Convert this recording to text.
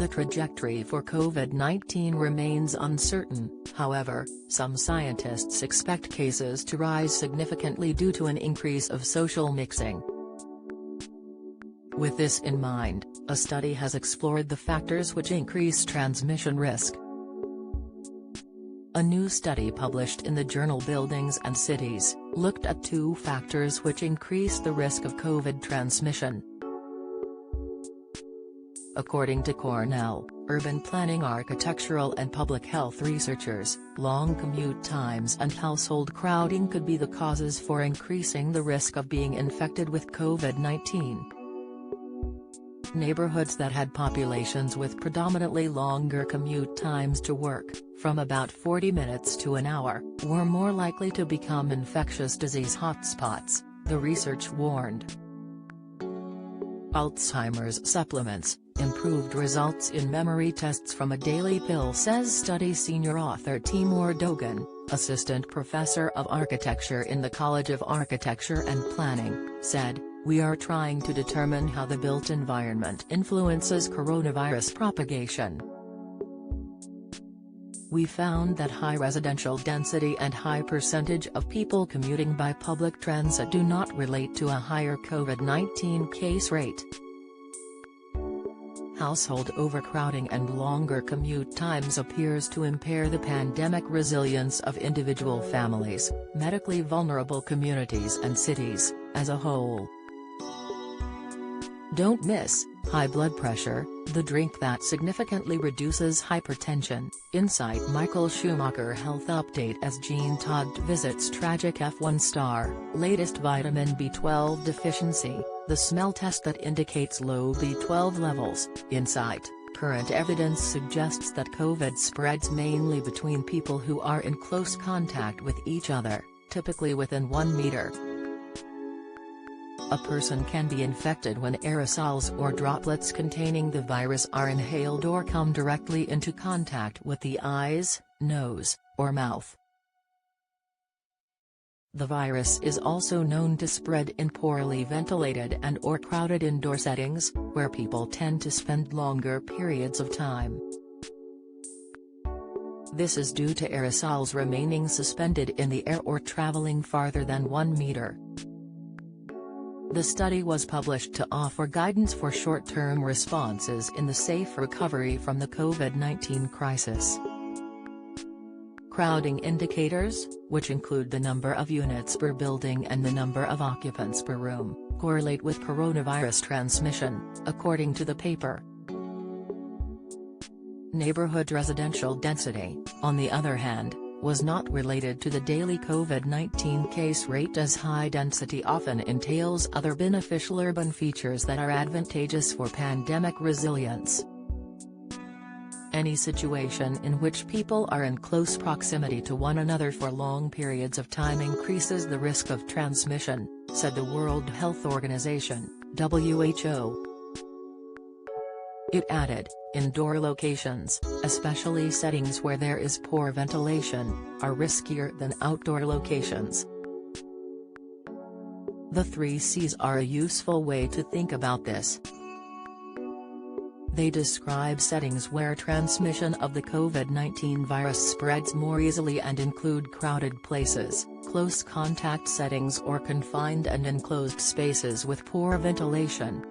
The trajectory for COVID-19 remains uncertain, however, some scientists expect cases to rise significantly due to an increase of social mixing. With this in mind, a study has explored the factors which increase transmission risk. A new study published in the journal Buildings and Cities looked at two factors which increase the risk of COVID transmission. According to Cornell, urban planning, architectural and public health researchers, long commute times and household crowding could be the causes for increasing the risk of being infected with COVID-19. Neighborhoods that had populations with predominantly longer commute times to work, from about 40 minutes to an hour, were more likely to become infectious disease hotspots, the research warned. Alzheimer's supplements, improved results in memory tests from a daily pill, says study senior author Timur Dogan, assistant professor of architecture in the College of Architecture and Planning, said, "We are trying to determine how the built environment influences coronavirus propagation. We found that high residential density and high percentage of people commuting by public transit do not relate to a higher COVID-19 case rate. Household overcrowding and longer commute times appears to impair the pandemic resilience of individual families, medically vulnerable communities and cities, as a whole." Don't miss high blood pressure, the drink that significantly reduces hypertension. Insight Michael Schumacher Health Update as Jean Todt visits tragic F1 star, latest vitamin B12 deficiency, the smell test that indicates low B12 levels. Insight, current evidence suggests that COVID spreads mainly between people who are in close contact with each other, typically within 1 meter. A person can be infected when aerosols or droplets containing the virus are inhaled or come directly into contact with the eyes, nose, or mouth. The virus is also known to spread in poorly ventilated and/or crowded indoor settings, where people tend to spend longer periods of time. This is due to aerosols remaining suspended in the air or traveling farther than 1 meter. The study was published to offer guidance for short-term responses in the safe recovery from the COVID-19 crisis. Crowding indicators, which include the number of units per building and the number of occupants per room, correlate with coronavirus transmission, according to the paper. Neighborhood residential density, on the other hand, was not related to the daily COVID-19 case rate, as high density often entails other beneficial urban features that are advantageous for pandemic resilience. Any situation in which people are in close proximity to one another for long periods of time increases the risk of transmission, said the World Health Organization, WHO. It added, indoor locations, especially settings where there is poor ventilation, are riskier than outdoor locations. The 3 C's are a useful way to think about this. They describe settings where transmission of the COVID-19 virus spreads more easily and include crowded places, close contact settings, or confined and enclosed spaces with poor ventilation.